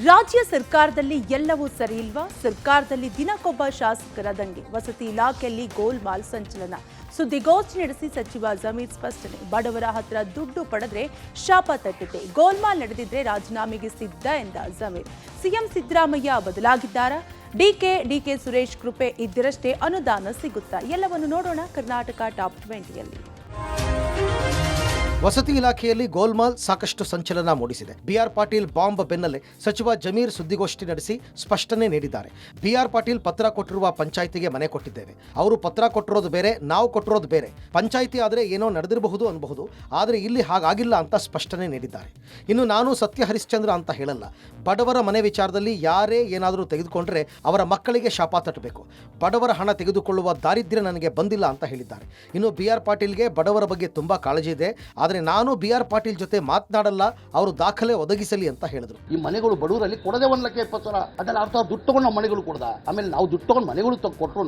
ರಾಜ್ಯ ಸರ್ಕಾರದಲ್ಲಿ ಎಲ್ಲವೂ ಸರಿ ಇಲ್ವಾ? ಸರ್ಕಾರದಲ್ಲಿ ದಿನಕ್ಕೊಬ್ಬ ಶಾಸಕರ ದಂಗೆ, ವಸತಿ ಇಲಾಖೆಯಲ್ಲಿ ಗೋಲ್ಮಾಲ್ ಸಂಚಲನ. ಸುದ್ದಿಗೋಷ್ಠಿ ನಡೆಸಿ ಸಚಿವ ಜಮೀರ್ ಸ್ಪಷ್ಟನೆ. ಬಡವರ ಹತ್ರ ದುಡ್ಡು ಪಡೆದ್ರೆ ಶಾಪ ತಟ್ಟುತ್ತೆ, ಗೋಲ್ಮಾಲ್ ನಡೆದಿದ್ರೆ ರಾಜೀನಾಮೆಗೆ ಸಿದ್ಧ ಎಂದ ಜಮೀರ್. ಸಿಎಂ ಸಿದ್ದರಾಮಯ್ಯ ಬದಲಾಗಿದ್ದಾರಾ? ಡಿಕೆ ಸುರೇಶ್ ಕೃಪೆ ಇದ್ದರಷ್ಟೇ ಅನುದಾನ ಸಿಗುತ್ತಾ? ಎಲ್ಲವನ್ನು ನೋಡೋಣ ಕರ್ನಾಟಕ ಟಾಪ್ 20ಯಲ್ಲಿ. ವಸತಿ ಇಲಾಖೆಯಲ್ಲಿ ಗೋಲ್ಮಾಲ್ ಸಾಕಷ್ಟು ಸಂಚಲನ ಮೂಡಿಸಿದೆ. ಬಿಆರ್ ಪಾಟೀಲ್ ಬಾಂಬ್ ಬೆನ್ನಲ್ಲೇ ಸಚಿವ ಜಮೀರ್ ಸುದ್ದಿಗೋಷ್ಠಿ ನಡೆಸಿ ಸ್ಪಷ್ಟನೆ ನೀಡಿದ್ದಾರೆ. ಬಿಆರ್ ಪಾಟೀಲ್ ಪತ್ರ ಕೊಟ್ಟಿರುವ ಪಂಚಾಯಿತಿಗೆ ಮನೆ ಕೊಟ್ಟಿದ್ದೇವೆ, ಅವರು ಪತ್ರ ಕೊಟ್ಟಿರೋದು ಬೇರೆ, ನಾವು ಕೊಟ್ಟಿರೋದು ಬೇರೆ. ಪಂಚಾಯಿತಿ ಆದರೆ ಏನೋ ನಡೆದಿರಬಹುದು ಅನ್ಬಹುದು, ಆದರೆ ಇಲ್ಲಿ ಹಾಗಾಗಿಲ್ಲ ಅಂತ ಸ್ಪಷ್ಟನೆ ನೀಡಿದ್ದಾರೆ. ಇನ್ನು ನಾನು ಸತ್ಯ ಹರಿಶ್ಚಂದ್ರ ಅಂತ ಹೇಳಲ್ಲ. ಬಡವರ ಮನೆ ವಿಚಾರದಲ್ಲಿ ಯಾರೇ ಏನಾದರೂ ತೆಗೆದುಕೊಂಡ್ರೆ ಅವರ ಮಕ್ಕಳಿಗೆ ಶಾಪ ತಟ್ಟಬೇಕು. ಬಡವರ ಹಣ ತೆಗೆದುಕೊಳ್ಳುವ ದಾರಿದ್ರ್ಯ ನನಗೆ ಬಂದಿಲ್ಲ ಅಂತ ಹೇಳಿದ್ದಾರೆ. ಇನ್ನು ಬಿಆರ್ ಪಾಟೀಲ್ಗೆ ಬಡವರ ಬಗ್ಗೆ ತುಂಬಾ ಕಾಳಜಿ ಇದೆ, ಆದರೆ ನಾನು ಬಿಆರ್ ಪಾಟೀಲ್ ಜೊತೆ ಮಾತನಾಡಲ್ಲ, ಅವರು ದಾಖಲೆ ಒದಗಿಸಲಿ ಅಂತ ಹೇಳಿದ್ರು. ಈ ಮನೆಗಳು ಬಡವರಲ್ಲಿ ಕೊಡದೆ 1,20,000 ಅದನ್ನ ಅರ್ಥ ದುಡ್ಡು ತಗೊಂಡು ನಾವು ಮನೆಗಳು ಕೊಡ್ದ, ಆಮೇಲೆ ನಾವು ದುಡ್ಡು ತಗೊಂಡು ಮನೆಗಳು ಕೊಟ್ಟರು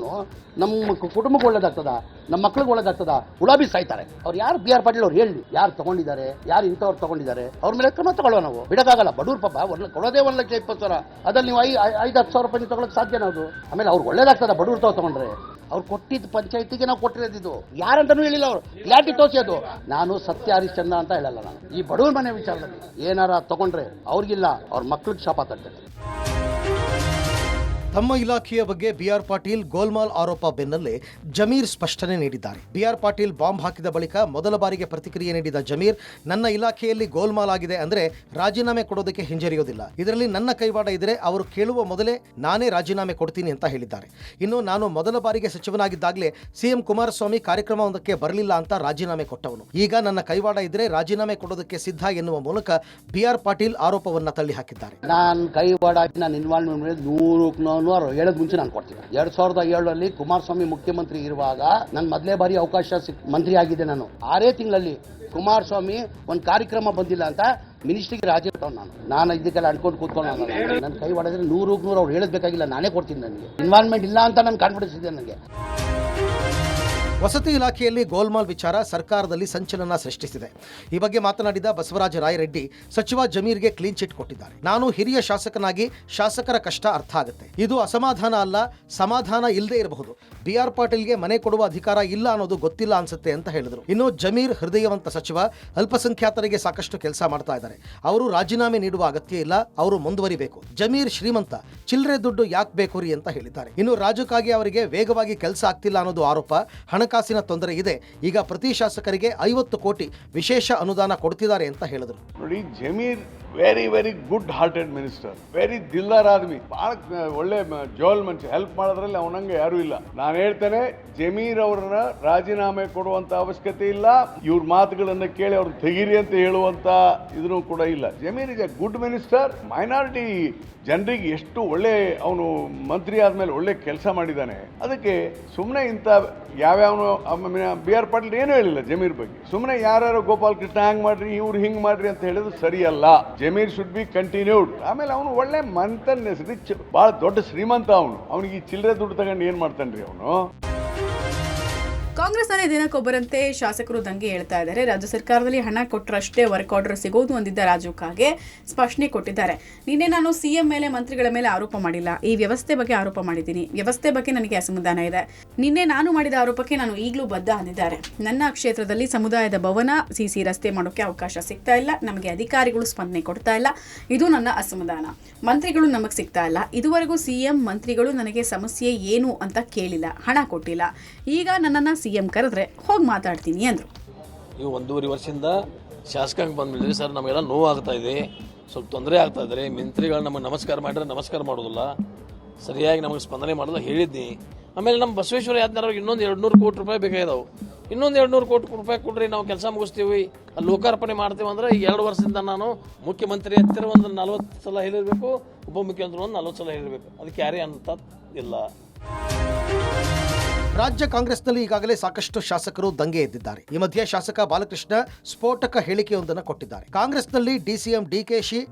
ನಮ್ಮ ಕುಟುಂಬಕ್ಕೆ ಒಳ್ಳೇದಾಗ್ತದ, ನಮ್ಮ ಮಕ್ಳಿಗೆ ಒಳ್ಳೇದಾಗ್ತದ? ಉಳಾಬಿ ಸಾಯ್ತಾರೆ. ಅವ್ರು ಯಾರು ಬಿಆರ್ ಪಾಟೀಲ್ ಅವ್ರು ಹೇಳಿ, ಯಾರು ತಗೊಂಡಿದ್ದಾರೆ, ಯಾರು ಇಂಥವ್ರು ತಗೊಂಡಿದ್ದಾರೆ, ಅವ್ರ ಮೇಲೆ ಕ್ರಮ ತಗೊಳ್ಳೋ. ನಾವು ಬಿಡಕ್ಕಾಗಲ್ಲ. ಬಡವ್ರ ಪಾಪ ಕೊಡೋದೇ 1,20,000, ಅದ್ರಲ್ಲಿ ನೀವು 5-10 ರೂಪಾಯಿ ತಗೊಳಕ್ ಸಾಧ್ಯ ನಾವು. ಆಮೇಲೆ ಅವ್ರು ಒಳ್ಳೇದಾಗ್ತದ ಬಡವ್ರು ತಗೊಂಡ್ರೆ. ಅವ್ರು ಕೊಟ್ಟಿದ್ದು ಪಂಚಾಯತಿಗೆ ನಾವು ಕೊಟ್ಟಿರೋದಿದ್ದು, ಯಾರಂತಾನೂ ಹೇಳಿಲ್ಲ. ಅವರು ಕ್ಲಾರಿಟಿ ತೋರಿಸೋದು. ನಾನು ಸತ್ಯ ಹರಿಶ್ಚಂದ್ರ ಅಂತ ಹೇಳಲ್ಲ. ನಾನು ಈ ಬಡವರ ಮನೆ ವಿಚಾರದಲ್ಲಿ ಏನಾರ ತಗೊಂಡ್ರೆ ಅವ್ರಿಗಿಲ್ಲ, ಅವ್ರ ಮಕ್ಳಿಗೆ ಶಾಪ ತಟ್ಟೆ. ತಮ್ಮ ಇಲಾಖೆಯ ಬಗ್ಗೆ ಬಿಆರ್ ಪಾಟೀಲ್ ಗೋಲ್ಮಾಲ್ ಆರೋಪ ಬೆನ್ನಲ್ಲೇ ಜಮೀರ್ ಸ್ಪಷ್ಟನೆ ನೀಡಿದ್ದಾರೆ. ಬಿಆರ್ ಪಾಟೀಲ್ ಬಾಂಬ್ ಹಾಕಿದ ಬಳಿಕ ಮೊದಲ ಬಾರಿಗೆ ಪ್ರತಿಕ್ರಿಯೆ ನೀಡಿದ ಜಮೀರ್, ನನ್ನ ಇಲಾಖೆಯಲ್ಲಿ ಗೋಲ್ಮಾಲ್ ಆಗಿದೆ ಅಂದ್ರೆ ರಾಜೀನಾಮೆ ಕೊಡೋದಕ್ಕೆ ಹಿಂಜರಿಯೋದಿಲ್ಲ. ಇದರಲ್ಲಿ ನನ್ನ ಕೈವಾಡ ಇದ್ರೆ ಅವರು ಕೇಳುವ ಮೊದಲೇ ನಾನೇ ರಾಜೀನಾಮೆ ಕೊಡ್ತೀನಿ ಅಂತ ಹೇಳಿದ್ದಾರೆ. ಇನ್ನು ನಾನು ಮೊದಲ ಬಾರಿಗೆ ಸಚಿವನಾಗಿದ್ದಾಗಲೇ ಸಿಎಂ ಕುಮಾರಸ್ವಾಮಿ ಕಾರ್ಯಕ್ರಮವೊಂದಕ್ಕೆ ಬರಲಿಲ್ಲ ಅಂತ ರಾಜೀನಾಮೆ ಕೊಟ್ಟವನು. ಈಗ ನನ್ನ ಕೈವಾಡ ಇದ್ರೆ ರಾಜೀನಾಮೆ ಕೊಡೋದಕ್ಕೆ ಸಿದ್ಧ ಎನ್ನುವ ಮೂಲಕ ಬಿಆರ್ ಪಾಟೀಲ್ ಆರೋಪವನ್ನ ತಳ್ಳಿ ಹಾಕಿದ್ದಾರೆ. ನಾನು ಕೈವಾಡ ನಾನು ಇನ್ವಾಲ್ವ್ಮೆಂಟ್ 100 ಹೇಳೋದ್ ಮುಂಚೆ ನಾನು ಕೊಡ್ತೀನಿ. 2007ರಲ್ಲಿ ಕುಮಾರಸ್ವಾಮಿ ಮುಖ್ಯಮಂತ್ರಿ ಇರುವಾಗ ನನ್ನ ಮೊದಲೇ ಬಾರಿ ಅವಕಾಶ ಮಂತ್ರಿ ಆಗಿದೆ. ನಾನು 6 ತಿಂಗಳಲ್ಲಿ ಕುಮಾರಸ್ವಾಮಿ ಒಂದು ಕಾರ್ಯಕ್ರಮ ಬಂದಿಲ್ಲ ಅಂತ ಮಿನಿಸ್ಟ್ರಿಗೆ ರಾಜಿ ನಾನು ಇದಕ್ಕೆಲ್ಲ ಅನ್ಕೊಂಡು ಕೂತ್ಕೊಂಡು ನನ್ನ ಕೈ ಹೊಡೆದ್ರೆ 100 ಅವ್ರು ಹೇಳಬೇಕಾಗಿಲ್ಲ, ನಾನೇ ಕೊಡ್ತೀನಿ. ನನಗೆ ಇನ್ವಾಲ್ವ್ಮೆಂಟ್ ಇಲ್ಲ ಅಂತ ನಾನು ಕಾನ್ಫಿಡೆನ್ಸ್ ಇದೆ ನನಗೆ. ವಸತಿ ಇಲಾಖೆಯಲ್ಲಿ ಗೋಲ್ಮಾಲ್ ವಿಚಾರ ಸರ್ಕಾರದಲ್ಲಿ ಸಂಚಲನ ಸೃಷ್ಟಿಸಿದೆ. ಈ ಬಗ್ಗೆ ಮಾತನಾಡಿದ ಬಸವರಾಜ ರಾಯರೆಡ್ಡಿ, ಸಚಿವ ಜಮೀರ್ಗೆ ಕ್ಲೀನ್ ಚಿಟ್ ಕೊಟ್ಟಿದ್ದಾರೆ. ನಾನು ಹಿರಿಯ ಶಾಸಕನಾಗಿ ಶಾಸಕರ ಕಷ್ಟ ಅರ್ಥ ಆಗುತ್ತೆ. ಇದು ಅಸಮಾಧಾನ ಅಲ್ಲ, ಸಮಾಧಾನ ಇಲ್ಲದೆ ಇರಬಹುದು. ಬಿಆರ್ ಪಾಟೀಲ್ಗೆ ಮನೆ ಕೊಡುವ ಅಧಿಕಾರ ಇಲ್ಲ ಅನ್ನೋದು ಗೊತ್ತಿಲ್ಲ ಅನ್ಸುತ್ತೆ ಅಂತ ಹೇಳಿದರು. ಇನ್ನು ಜಮೀರ್ ಹೃದಯವಂತ ಸಚಿವ, ಅಲ್ಪಸಂಖ್ಯಾತರಿಗೆ ಸಾಕಷ್ಟು ಕೆಲಸ ಮಾಡ್ತಾ ಇದ್ದಾರೆ. ಅವರು ರಾಜೀನಾಮೆ ನೀಡುವ ಅಗತ್ಯ ಇಲ್ಲ, ಅವರು ಮುಂದುವರಿಬೇಕು. ಜಮೀರ್ ಶ್ರೀಮಂತ, ಚಿಲ್ಲರೆ ದುಡ್ಡು ಯಾಕೆ ಬೇಕು ರೀ ಅಂತ ಹೇಳಿದ್ದಾರೆ. ಇನ್ನು ರಾಜಕ್ಕಾಗಿ ಅವರಿಗೆ ವೇಗವಾಗಿ ಕೆಲಸ ಆಗ್ತಿಲ್ಲ ಅನ್ನೋದು ಆರೋಪ. ಹಣಕಾಸಿನ ತೊಂದರೆ ಇದೆ. ಈಗ ಪ್ರತಿ ಶಾಸಕರಿಗೆ 50 ಕೋಟಿ ವಿಶೇಷ ಅನುದಾನ ಕೊಡ್ತಿದ್ದಾರೆ ಅಂತ ಹೇಳಿದ್ರು. ನೋಡಿ, Zameer very good hearted minister, very Dildar Aadmi, ಬಹಳ ಒಳ್ಳೆ ಜೋಲ್ ಮನುಷ್ಯ. ಹೆಲ್ಪ್ ಮಾಡೋದ್ರಲ್ಲಿ ಅವನಂಗೆ ಯಾರು ಇಲ್ಲ. ನಾನು ಹೇಳ್ತೇನೆ, ಜಮೀರ್ ಅವರನ್ನ ರಾಜೀನಾಮೆ ಕೊಡುವಂತ ಅವಶ್ಯಕತೆ ಇಲ್ಲ. ಇವ್ರ ಮಾತುಗಳನ್ನ ಕೇಳಿ ಅವ್ರು ತೆಗೀರಿ ಅಂತ ಹೇಳುವಂತ ಇದನ್ನು ಕೂಡ ಇಲ್ಲ. Zameer is A good minister. Minority ಜನರಿಗೆ ಎಷ್ಟು ಒಳ್ಳೆ, ಅವನು ಮಂತ್ರಿ ಆದ್ಮೇಲೆ ಒಳ್ಳೆ ಕೆಲಸ ಮಾಡಿದ್ದಾನೆ. ಅದಕ್ಕೆ ಸುಮ್ಮನೆ ಇಂಥ ಯಾವ್ಯಾವನು ಬಿಆರ್ ಪಾಟೀಲ್ ಏನೂ ಹೇಳಿಲ್ಲ ಜಮೀರ್ ಬಗ್ಗೆ. ಸುಮ್ಮನೆ ಯಾರು ಗೋಪಾಲ್ ಕೃಷ್ಣ ಹಂಗ್ ಮಾಡ್ರಿ, ಇವ್ರು ಹಿಂಗ್ ಮಾಡ್ರಿ ಅಂತ ಹೇಳಿದ್ರು ಸರಿಯಲ್ಲ. Zameer should be continued. ಆಮೇಲೆ ಅವನು ಒಳ್ಳೆ ಮಂತನ್ ರಿಚ್, ಬಹಳ ದೊಡ್ಡ ಶ್ರೀಮಂತ. ಅವನಿಗೆ ಈ ಚಿಲ್ಲರೆ ದುಡ್ಡು ತಗೊಂಡು ಏನ್ ಮಾಡ್ತಾನ್ರಿ ಅವನು? ಕಾಂಗ್ರೆಸ್ನಲ್ಲಿ ದಿನಕ್ಕೊಬ್ಬರಂತೆ ಶಾಸಕರು ದಂಗೆ ಹೇಳ್ತಾ ಇದ್ದಾರೆ. ರಾಜ್ಯ ಸರ್ಕಾರದಲ್ಲಿ ಹಣ ಕೊಟ್ಟರಷ್ಟೇ ವರ್ಕ್ ಆರ್ಡರ್ ಸಿಗೋದು ಅಂದಿದ್ದ ರಾಜು ಕಾಗೆ ಸ್ಪಷ್ಟನೆ ಕೊಟ್ಟಿದ್ದಾರೆ. ನಿನ್ನೆ ನಾನು ಸಿಎಂ ಮೇಲೆ, ಮಂತ್ರಿಗಳ ಮೇಲೆ ಆರೋಪ ಮಾಡಿಲ್ಲ, ಈ ವ್ಯವಸ್ಥೆ ಬಗ್ಗೆ ಆರೋಪ ಮಾಡಿದ್ದೀನಿ. ವ್ಯವಸ್ಥೆ ಬಗ್ಗೆ ನನಗೆ ಅಸಮಾಧಾನ ಇದೆ. ನಿನ್ನೆ ನಾನು ಮಾಡಿದ ಆರೋಪಕ್ಕೆ ನಾನು ಈಗಲೂ ಬದ್ಧ ಅಂದಿದ್ದಾರೆ. ನನ್ನ ಕ್ಷೇತ್ರದಲ್ಲಿ ಸಮುದಾಯದ ಭವನ, ಸಿಸಿ ರಸ್ತೆ ಮಾಡೋಕೆ ಅವಕಾಶ ಸಿಗ್ತಾ ಇಲ್ಲ. ನಮಗೆ ಅಧಿಕಾರಿಗಳು ಸ್ಪಂದನೆ ಕೊಡ್ತಾ ಇಲ್ಲ. ಇದು ನನ್ನ ಅಸಮಾಧಾನ. ಮಂತ್ರಿಗಳು ನಮಗೆ ಸಿಗ್ತಾ ಇಲ್ಲ. ಇದುವರೆಗೂ ಸಿಎಂ, ಮಂತ್ರಿಗಳು ನನಗೆ ಸಮಸ್ಯೆ ಏನು ಅಂತ ಕೇಳಿಲ್ಲ, ಹಣ ಕೊಟ್ಟಿಲ್ಲ. ಈಗ ನನ್ನನ್ನು ಸಿಎಂ ಕರೆದ್ರೆ ಹೋಗಿ ಮಾತಾಡ್ತೀನಿ ಅಂದರು. ನೀವು 1.5 ವರ್ಷದಿಂದ ಶಾಸಕಾಂಗ ಬಂದ್ಬಿಟ್ಟಿದ್ರಿ ಸರ್, ನಮಗೆಲ್ಲ ನೋವು ಆಗ್ತಾ ಇದೆ, ಸ್ವಲ್ಪ ತೊಂದರೆ ಆಗ್ತಾ ಇದ್ದಾರೆ. ಮಂತ್ರಿಗಳು ನಮಗೆ ನಮಸ್ಕಾರ ಮಾಡಿದ್ರೆ ನಮಸ್ಕಾರ ಮಾಡೋದಿಲ್ಲ, ಸರಿಯಾಗಿ ನಮಗೆ ಸ್ಪಂದನೆ ಮಾಡೋದು ಹೇಳಿದ್ನಿ. ಆಮೇಲೆ ನಮ್ಮ ಬಸವೇಶ್ವರ ಯಾತ್ನಾರವ್ರಿಗೆ ಇನ್ನೊಂದು 200 ಕೋಟಿ ರೂಪಾಯಿ ಬೇಕಾಗಿದಾವೆ. ಇನ್ನೊಂದು 200 ಕೋಟಿ ರೂಪಾಯಿ ಕೊಡ್ರಿ, ನಾವು ಕೆಲಸ ಮುಗಿಸ್ತೀವಿ, ಅಲ್ಲಿ ಲೋಕಾರ್ಪಣೆ ಮಾಡ್ತೀವಿ ಅಂದ್ರೆ ಈಗ 2 ವರ್ಷದಿಂದ ನಾನು ಮುಖ್ಯಮಂತ್ರಿ ಹತ್ತಿರ ಒಂದು 40 ಸಲ ಹೇಳಿರಬೇಕು, ಉಪಮುಖ್ಯಮಂತ್ರಿ ಒಂದು 40 ಸಲ ಹೇಳಿರಬೇಕು. ಅದಕ್ಕೆ ಯಾರೇ ಅಂತ ಇಲ್ಲ. ರಾಜ್ಯ ಕಾಂಗ್ರೆಸ್ನಲ್ಲಿ ಈಗಾಗಲೇ ಸಾಕಷ್ಟು ಶಾಸಕರು ದಂಗೆ ಎದ್ದಿದ್ದಾರೆ. ಈ ಮಧ್ಯೆ ಶಾಸಕ ಬಾಲಕೃಷ್ಣ ಸ್ಫೋಟಕ ಹೇಳಿಕೆಯೊಂದನ್ನು ಕೊಟ್ಟಿದ್ದಾರೆ. ಕಾಂಗ್ರೆಸ್ನಲ್ಲಿ ಡಿಸಿಎಂ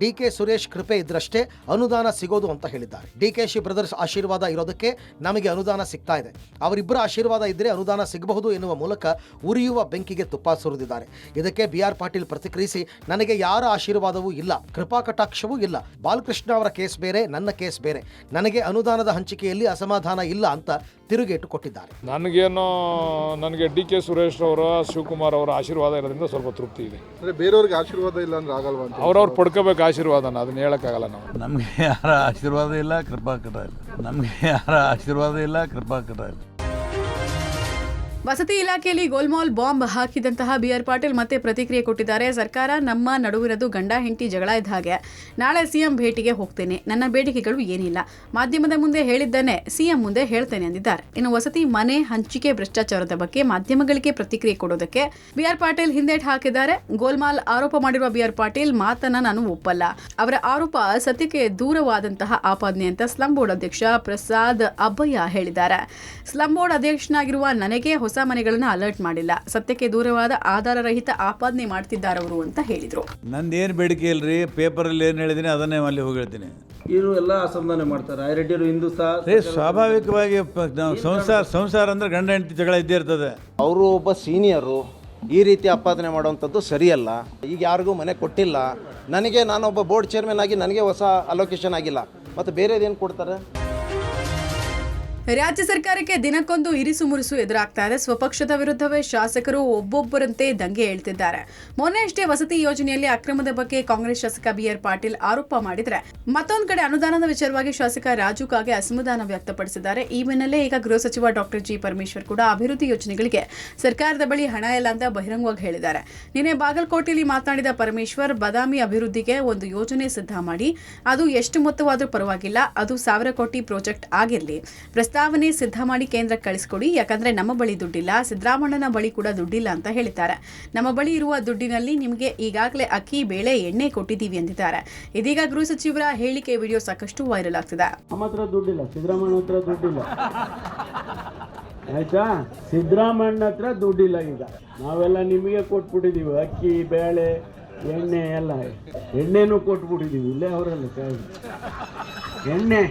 ಡಿಕೆ ಸುರೇಶ್ ಕೃಪೆ ಇದ್ರಷ್ಟೇ ಅನುದಾನ ಸಿಗೋದು ಅಂತ ಹೇಳಿದ್ದಾರೆ. ಡಿಕೆಶಿ ಬ್ರದರ್ಸ್ ಆಶೀರ್ವಾದ ಇರೋದಕ್ಕೆ ನಮಗೆ ಅನುದಾನ ಸಿಗ್ತಾ ಇದೆ. ಅವರಿಬ್ಬರ ಆಶೀರ್ವಾದ ಇದ್ರೆ ಅನುದಾನ ಸಿಗಬಹುದು ಎನ್ನುವ ಮೂಲಕ ಉರಿಯುವ ಬೆಂಕಿಗೆ ತುಪ್ಪ ಸುರಿದಿದ್ದಾರೆ. ಇದಕ್ಕೆ ಬಿಆರ್ ಪಾಟೀಲ್ ಪ್ರತಿಕ್ರಿಯಿಸಿ, ನನಗೆ ಯಾರ ಆಶೀರ್ವಾದವೂ ಇಲ್ಲ, ಕೃಪಾ ಕಟಾಕ್ಷವೂ ಇಲ್ಲ. ಬಾಲಕೃಷ್ಣ ಅವರ ಕೇಸ್ ಬೇರೆ, ನನ್ನ ಕೇಸ್ ಬೇರೆ. ನನಗೆ ಅನುದಾನದ ಹಂಚಿಕೆಯಲ್ಲಿ ಅಸಮಾಧಾನ ಇಲ್ಲ ಅಂತ ತಿರುಗೇಟು ಕೊಟ್ಟಿದ್ದಾರೆ. ನನಗೆ ಡಿಕೆ ಸುರೇಶ್ ಅವರ ಶಿವಕುಮಾರ್ ಅವರ ಆಶೀರ್ವಾದ ಇರೋದ್ರಿಂದ ಸ್ವಲ್ಪ ತೃಪ್ತಿ ಇದೆ. ಅಂದ್ರೆ ಬೇರೆಯವ್ರಿಗೆ ಆಶೀರ್ವಾದ ಇಲ್ಲ ಅಂದ್ರೆ ಆಗಲ್ವಾ ಅಂತ ಅವ್ರವ್ರು ಪಡ್ಕೋಬೇಕು ಆಶೀರ್ವಾದನ, ಅದನ್ನ ಹೇಳಕ್ಕಾಗಲ್ಲ ನಾವು. ನಮಗೆ ಯಾರ ಆಶೀರ್ವಾದ ಇಲ್ಲ, ಕೃಪಾ ಕಟ ಇಲ್ಲ. ನಮಗೆ ಯಾರ ಆಶೀರ್ವಾದ ಇಲ್ಲ, ಕೃಪಾ ಕಟ ಇಲ್ಲ. ವಸತಿ ಇಲಾಖೆಯಲ್ಲಿ ಗೋಲ್ಮಾಲ್ ಬಾಂಬ್ ಹಾಕಿದಂತಹ ಬಿಆರ್ ಪಾಟೀಲ್ ಮತ್ತೆ ಪ್ರತಿಕ್ರಿಯೆ ಕೊಟ್ಟಿದ್ದಾರೆ. ಸರ್ಕಾರ ನಮ್ಮ ನಡುವಿರೋದು ಗಂಡ ಹೆಂಡತಿ ಜಗಳ ಇದ್ದ ಹಾಗೆ. ನಾಳೆ ಸಿಎಂ ಭೇಟಿಗೆ ಹೋಗ್ತೇನೆ, ನನ್ನ ಬೇಡಿಕೆಗಳು ಏನಿಲ್ಲ, ಮಾಧ್ಯಮದ ಮುಂದೆ ಹೇಳಿದ್ದನ್ನೇ ಸಿಎಂ ಮುಂದೆ ಹೇಳ್ತೇನೆ ಅಂದಿದ್ದಾರೆ. ಇನ್ನು ವಸತಿ ಮನೆ ಹಂಚಿಕೆ ಭ್ರಷ್ಟಾಚಾರದ ಬಗ್ಗೆ ಮಾಧ್ಯಮಗಳಿಗೆ ಪ್ರತಿಕ್ರಿಯೆ ಕೊಡೋದಕ್ಕೆ ಬಿಆರ್ ಪಾಟೀಲ್ ಹಿಂದೇಟ್ ಹಾಕಿದ್ದಾರೆ. ಗೋಲ್ಮಾಲ್ ಆರೋಪ ಮಾಡಿರುವ ಬಿಆರ್ ಪಾಟೀಲ್ ಮಾತನ್ನ ನಾನು ಒಪ್ಪಲ್ಲ, ಅವರ ಆರೋಪ ಸತ್ಯಕ್ಕೆ ದೂರವಾದಂತಹ ಆಪಾದನೆ ಅಂತ ಸ್ಲಂ ಬೋರ್ಡ್ ಅಧ್ಯಕ್ಷ ಪ್ರಸಾದ್ ಅಬ್ಬಯ್ಯ ಹೇಳಿದ್ದಾರೆ. ಸ್ಲಂ ಬೋರ್ಡ್ ಅಧ್ಯಕ್ಷನಾಗಿರುವ ನನಗೆ ಹೊಸ ಮನೆಗಳನ್ನು ಅಲರ್ಟ್ ಮಾಡಿಲ್ಲ, ಸತ್ಯಕ್ಕೆ ದೂರವಾದ ಆಧಾರ ರಹಿತ ಆಪಾದನೆ ಮಾಡ್ತಿದ್ದಾರವರು ಅಂತ ಹೇಳಿದ್ರು. ನಂದೇನು ಬೇಡಿಕೆ ಇಲ್ರಿ, ಪೇಪರಲ್ಲಿ ಏನು ಹೇಳಿದ್ದೀನಿ ಅದನ್ನೇ ಅಲ್ಲಿ ಹೋಗಿ ಹೇಳ್ತೀನಿ. ಇವರು ಎಲ್ಲ ಅಸಮಾಧಾನ ಮಾಡ್ತಾರೆ. ಐರೆಡ್ಡಿಯವರು ಹಿಂದೂ ಸ್ವಾಭಾವಿಕವಾಗಿ ಸಂಸಾರ ಅಂದ್ರೆ ಗಂಡ ಹೆಂಡತಿ ಜಗಳ ಇದ್ದೇ ಇರ್ತದೆ. ಅವರು ಒಬ್ಬ ಸೀನಿಯರು, ಈ ರೀತಿ ಆಪಾದನೆ ಮಾಡುವಂಥದ್ದು ಸರಿಯಲ್ಲ. ಈಗ ಯಾರಿಗೂ ಮನೆ ಕೊಟ್ಟಿಲ್ಲ, ನನಗೆ ನಾನೊಬ್ಬ ಬೋರ್ಡ್ ಚೇರ್ಮನ್ ಆಗಿ ನನಗೆ ಹೊಸ ಅಲೋಕೇಶನ್ ಆಗಿಲ್ಲ, ಮತ್ತು ಬೇರೆದೇನು ಕೊಡ್ತಾರೆ? ರಾಜ್ಯ ಸರ್ಕಾರಕ್ಕೆ ದಿನಕ್ಕೊಂದು ಇರಿಸು ಮುರಿಸು ಎದುರಾಗ್ತಾ ಇದೆ. ಸ್ವಪಕ್ಷದ ವಿರುದ್ಧವೇ ಶಾಸಕರು ಒಬ್ಬೊಬ್ಬರಂತೆ ದಂಗೆ ಏಳ್ತಿದ್ದಾರೆ. ಮೊನ್ನೆಯಷ್ಟೇ ವಸತಿ ಯೋಜನೆಯಲ್ಲಿ ಅಕ್ರಮದ ಬಗ್ಗೆ ಕಾಂಗ್ರೆಸ್ ಶಾಸಕ ಬಿಆರ್ ಪಾಟೀಲ್ ಆರೋಪ ಮಾಡಿದ್ರೆ, ಮತ್ತೊಂದು ಕಡೆ ಅನುದಾನದ ವಿಚಾರವಾಗಿ ಶಾಸಕ ರಾಜು ಕಾಗೆ ಅಸಮಾಧಾನ ವ್ಯಕ್ತಪಡಿಸಿದ್ದಾರೆ. ಈ ಬೆನ್ನಲ್ಲೇ ಈಗ ಗೃಹ ಸಚಿವ ಡಾಕ್ಟರ್ ಜಿ ಪರಮೇಶ್ವರ್ ಕೂಡ ಅಭಿವೃದ್ಧಿ ಯೋಜನೆಗಳಿಗೆ ಸರ್ಕಾರದ ಬಳಿ ಹಣ ಇಲ್ಲ ಅಂತ ಬಹಿರಂಗವಾಗಿ ಹೇಳಿದ್ದಾರೆ. ನಿನ್ನೆ ಬಾಗಲಕೋಟೆಯಲ್ಲಿ ಮಾತನಾಡಿದ ಪರಮೇಶ್ವರ್, ಬಾದಾಮಿ ಅಭಿವೃದ್ಧಿಗೆ ಒಂದು ಯೋಜನೆ ಸಿದ್ಧ ಮಾಡಿ, ಅದು ಎಷ್ಟು ಮೊತ್ತವಾದರೂ ಪರವಾಗಿಲ್ಲ, ಅದು 1000 ಕೋಟಿ ಪ್ರಾಜೆಕ್ಟ್ ಆಗಿರಲಿ, ಪ್ರಸ್ತಾವನೆ ಸಿದ್ಧ ಮಾಡಿ ಕೇಂದ್ರಕ್ಕೆ ಕಳಿಸ್ಕೊಡಿ, ಯಾಕಂದ್ರೆ ನಮ್ಮ ಬಳಿ ದುಡ್ಡಿಲ್ಲ, ಸಿದ್ದರಾಮಣ್ಣನ ಬಳಿ ಕೂಡ ದುಡ್ಡಿಲ್ಲ ಅಂತ ಹೇಳಿದ್ದಾರೆ. ನಮ್ಮ ಬಳಿ ಇರುವ ದುಡ್ಡಿನಲ್ಲಿ ನಿಮಗೆ ಈಗಾಗಲೇ ಅಕ್ಕಿ, ಬೇಳೆ, ಎಣ್ಣೆ ಕೊಟ್ಟಿದ್ದೀವಿ ಎಂದಿದ್ದಾರೆ. ಇದೀಗ ಗೃಹ ಸಚಿವರ ಹೇಳಿಕೆ ವಿಡಿಯೋ ಸಾಕಷ್ಟು ವೈರಲ್ ಆಗ್ತಿದೆ. ನಮ್ಮ ಹತ್ರ ದುಡ್ಡಿಲ್ಲ, ಸಿದ್ದರಾಮಣ್ಣ ಹತ್ರ ದುಡ್ಡಿಲ್ಲ, ಆಯ್ತಾ? ಸಿದ್ದರಾಮಣ್ಣ ಹತ್ರ ದುಡ್ಡಿಲ್ಲ. ಈಗ ನಾವೆಲ್ಲ ನಿಮಗೆ ಕೊಟ್ಬಿಟ್ಟಿದ್ದೀವಿ, ಅಕ್ಕಿ, ಬೇಳೆ, ಎಣ್ಣೆ ಎಲ್ಲ. ಎಣ್ಣೆನೂ ಕೊಟ್ಬಿಟ್ಟಿದ್ದೀವಿ, ಇಲ್ಲೇ ಅವರಲ್ಲ ಎಣ್ಣೆ.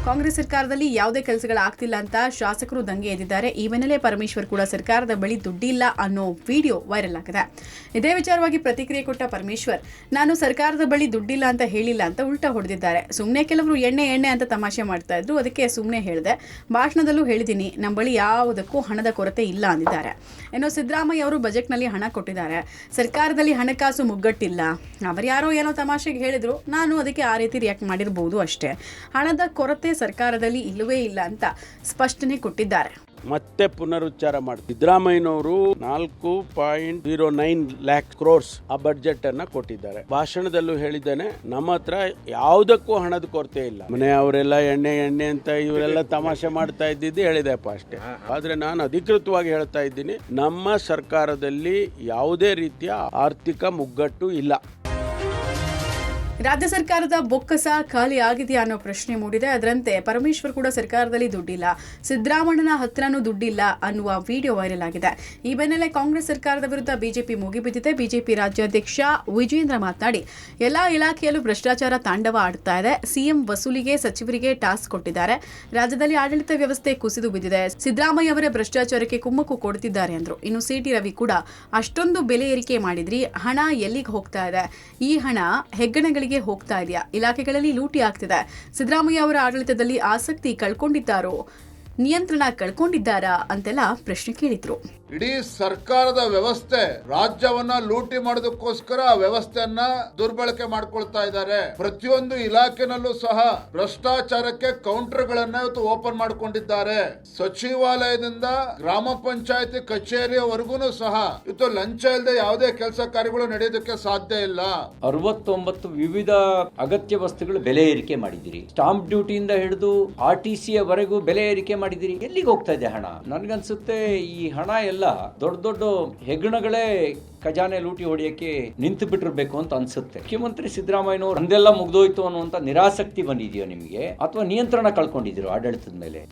ಕಾಂಗ್ರೆಸ್ ಸರ್ಕಾರದಲ್ಲಿ ಯಾವುದೇ ಕೆಲಸಗಳಾಗ್ತಿಲ್ಲ ಅಂತ ಶಾಸಕರು ದಂಗೆ ಎದ್ದಿದ್ದಾರೆ. ಈ ಬೆನ್ನಲ್ಲೇ ಪರಮೇಶ್ವರ್ ಕೂಡ ಸರ್ಕಾರದ ಬಳಿ ದುಡ್ಡಿಲ್ಲ ಅನ್ನೋ ವಿಡಿಯೋ ವೈರಲ್ ಆಗಿದೆ. ಇದೇ ವಿಚಾರವಾಗಿ ಪ್ರತಿಕ್ರಿಯೆ ಕೊಟ್ಟ ಪರಮೇಶ್ವರ್, ನಾನು ಸರ್ಕಾರದ ಬಳಿ ದುಡ್ಡಿಲ್ಲ ಅಂತ ಹೇಳಿಲ್ಲ ಅಂತ ಉಲ್ಟಾ ಹೊಡೆದಿದ್ದಾರೆ. ಸುಮ್ಮನೆ ಕೆಲವರು ಎಣ್ಣೆ ಅಂತ ತಮಾಷೆ ಮಾಡ್ತಾ ಇದ್ರು, ಅದಕ್ಕೆ ಸುಮ್ಮನೆ ಹೇಳಿದೆ. ಭಾಷಣದಲ್ಲೂ ಹೇಳಿದ್ದೀನಿ, ನಮ್ಮ ಬಳಿ ಯಾವುದಕ್ಕೂ ಹಣದ ಕೊರತೆ ಇಲ್ಲ ಅಂದಿದ್ದಾರೆ. ಇನ್ನು ಸಿದ್ದರಾಮಯ್ಯ ಅವರು ಬಜೆಟ್ನಲ್ಲಿ ಹಣ ಕೊಟ್ಟಿದ್ದಾರೆ, ಸರ್ಕಾರದಲ್ಲಿ ಹಣಕಾಸು ಮುಗ್ಗಟ್ಟಿಲ್ಲ. ಅವರು ಯಾರೋ ಏನೋ ತಮಾಷೆಗೆ ಹೇಳಿದ್ರು, ನಾನು ಅದಕ್ಕೆ ಆ ರೀತಿ ರಿಯಾಕ್ಟ್ ಮಾಡಿರಬಹುದು ಅಷ್ಟೇ. ಹಣದ ಕೊರತೆ ಸರ್ಕಾರದಲ್ಲಿ ಇಲ್ಲವೇ ಇಲ್ಲ ಅಂತ ಸ್ಪಷ್ಟನೆ ಕೊಟ್ಟಿದ್ದಾರೆ. ಮತ್ತೆ ಪುನರುಚ್ಚಾರ ಮಾಡಿ, ಸಿದ್ದರಾಮಯ್ಯನವರು 4.09 lakh crores ಆ ಬಡ್ಜೆಟ್ ಅನ್ನ ಕೊಟ್ಟಿದ್ದಾರೆ. ಭಾಷಣದಲ್ಲೂ ಹೇಳಿದ್ದೇನೆ, ನಮ್ಮ ಹತ್ರ ಯಾವುದಕ್ಕೂ ಹಣದ ಕೊರತೆ ಇಲ್ಲ. ಮನೆ ಅವರೆಲ್ಲ ಎಣ್ಣೆ ಅಂತ ಇವರೆಲ್ಲ ತಮಾಷೆ ಮಾಡ್ತಾ ಇದ್ದಿದ್ದು ಹೇಳಿದೆಪ್ಪ ಅಷ್ಟೇ. ಆದ್ರೆ ನಾನು ಅಧಿಕೃತವಾಗಿ ಹೇಳ್ತಾ ಇದ್ದೀನಿ, ನಮ್ಮ ಸರ್ಕಾರದಲ್ಲಿ ಯಾವುದೇ ರೀತಿಯ ಆರ್ಥಿಕ ಮುಗ್ಗಟ್ಟು ಇಲ್ಲ. ರಾಜ್ಯ ಸರ್ಕಾರದ ಬೊಕ್ಕಸ ಖಾಲಿ ಆಗಿದೆಯಾ ಅನ್ನೋ ಪ್ರಶ್ನೆ ಮೂಡಿದೆ. ಅದರಂತೆ ಪರಮೇಶ್ವರ್ ಕೂಡ ಸರ್ಕಾರದಲ್ಲಿ ದುಡ್ಡಿಲ್ಲ, ಸಿದ್ದರಾಮಣ್ಣನ ಹತ್ರನೂ ದುಡ್ಡಿಲ್ಲ ಅನ್ನುವ ವಿಡಿಯೋ ವೈರಲ್ ಆಗಿದೆ. ಈ ಬೆನ್ನಲ್ಲೇ ಕಾಂಗ್ರೆಸ್ ಸರ್ಕಾರದ ವಿರುದ್ಧ ಬಿಜೆಪಿ ಮುಗಿಬಿದ್ದಿದೆ. ಬಿಜೆಪಿ ರಾಜ್ಯಾಧ್ಯಕ್ಷ ವಿಜೇಂದ್ರ ಮಾತನಾಡಿ, ಎಲ್ಲಾ ಇಲಾಖೆಯಲ್ಲೂ ಭ್ರಷ್ಟಾಚಾರ ತಾಂಡವ ಆಡ್ತಾ ಇದೆ. ಸಿಎಂ ವಸೂಲಿಗೆ ಸಚಿವರಿಗೆ ಟಾಸ್ಕ್ ಕೊಟ್ಟಿದ್ದಾರೆ. ರಾಜ್ಯದಲ್ಲಿ ಆಡಳಿತ ವ್ಯವಸ್ಥೆ ಕುಸಿದು ಬಿದ್ದಿದೆ. ಸಿದ್ದರಾಮಯ್ಯ ಅವರೇ ಭ್ರಷ್ಟಾಚಾರಕ್ಕೆ ಕುಮ್ಮಕ್ಕು ಕೊಡ್ತಿದ್ದಾರೆ ಅಂದ್ರು. ಇನ್ನು ಸಿಟಿ ರವಿ ಕೂಡ, ಅಷ್ಟೊಂದು ಬೆಲೆ ಏರಿಕೆ ಮಾಡಿದ್ರಿ, ಹಣ ಎಲ್ಲಿಗೆ ಹೋಗ್ತಾ ಇದೆ? ಈ ಹಣ ಹೆಗ್ಗಣಗಳಿಗೆ ಹೋಗ್ತಾ ಇದೆಯಾ? ಇಲಾಖೆಗಳಲ್ಲಿ ಲೂಟಿ ಆಗ್ತಿದೆ. ಸಿದ್ದರಾಮಯ್ಯ ಅವರ ಆಡಳಿತದಲ್ಲಿ ಆಸಕ್ತಿ ಕಳ್ಕೊಂಡಿದ್ದಾರೋ, ನಿಯಂತ್ರಣ ಕಳ್ಕೊಂಡಿದ್ದಾರಾ ಅಂತೆಲ್ಲ ಪ್ರಶ್ನೆ ಕೇಳಿದ್ರು. ಇಡೀ ಸರ್ಕಾರದ ವ್ಯವಸ್ಥೆ ರಾಜ್ಯವನ್ನ ಲೂಟಿ ಮಾಡೋದಕ್ಕೋಸ್ಕರ ವ್ಯವಸ್ಥೆಯನ್ನ ದುರ್ಬಳಕೆ ಮಾಡ್ಕೊಳ್ತಾ ಇದ್ದಾರೆ. ಪ್ರತಿಯೊಂದು ಇಲಾಖೆನಲ್ಲೂ ಸಹ ಭ್ರಷ್ಟಾಚಾರಕ್ಕೆ ಕೌಂಟರ್ ಗಳನ್ನ ಇವತ್ತು ಓಪನ್ ಮಾಡ್ಕೊಂಡಿದ್ದಾರೆ. ಸಚಿವಾಲಯದಿಂದ ಗ್ರಾಮ ಪಂಚಾಯತಿ ಕಚೇರಿಯವರೆಗೂ ಸಹ ಇವತ್ತು ಲಂಚ ಇಲ್ಲದೆ ಯಾವುದೇ ಕೆಲಸ ಕಾರ್ಯಗಳು ನಡೆಯೋದಕ್ಕೆ ಸಾಧ್ಯ ಇಲ್ಲ. 69 ವಿವಿಧ ಅಗತ್ಯ ವಸ್ತುಗಳು ಬೆಲೆ ಏರಿಕೆ ಮಾಡಿದಿರಿ. ಸ್ಟಾಂಪ್ ಡ್ಯೂಟಿಯಿಂದ ಹಿಡಿದು RTC ವರೆಗೂ ಬೆಲೆ ಏರಿಕೆ ಮಾಡಿದಿರಿ? ಎಲ್ಲಿಗೆ ಹೋಗ್ತಾ ಇದೆ ಹಣ? ನನ್ಗನ್ಸುತ್ತೆ ಈ ಹಣ ಎಲ್ಲ ದೊಡ್ಡ ದೊಡ್ಡ ಹೆಗ್ಗಣಗಳೇ ಖಜಾನೆ ಲೂಟಿ ಹೊಡೆಯಕ್ಕೆ ನಿಂತು ಬಿಟ್ಟಿರ್ಬೇಕು ಅಂತ ಅನ್ಸುತ್ತೆ. ಮುಖ್ಯಮಂತ್ರಿ ಸಿದ್ದರಾಮಯ್ಯನವರು ಅಂದೆಲ್ಲ ಮುಗ್ದೋಯ್ತು ಅನ್ನುವಂತ ನಿರಾಸಕ್ತಿ ಬಂದಿದೆಯೋ ನಿಮಗೆ, ಅಥವಾ ನಿಯಂತ್ರಣ ಕಳ್ಕೊಂಡಿದ್ದೀರೋ ಆಡಳಿತದ ಮೇಲೆ?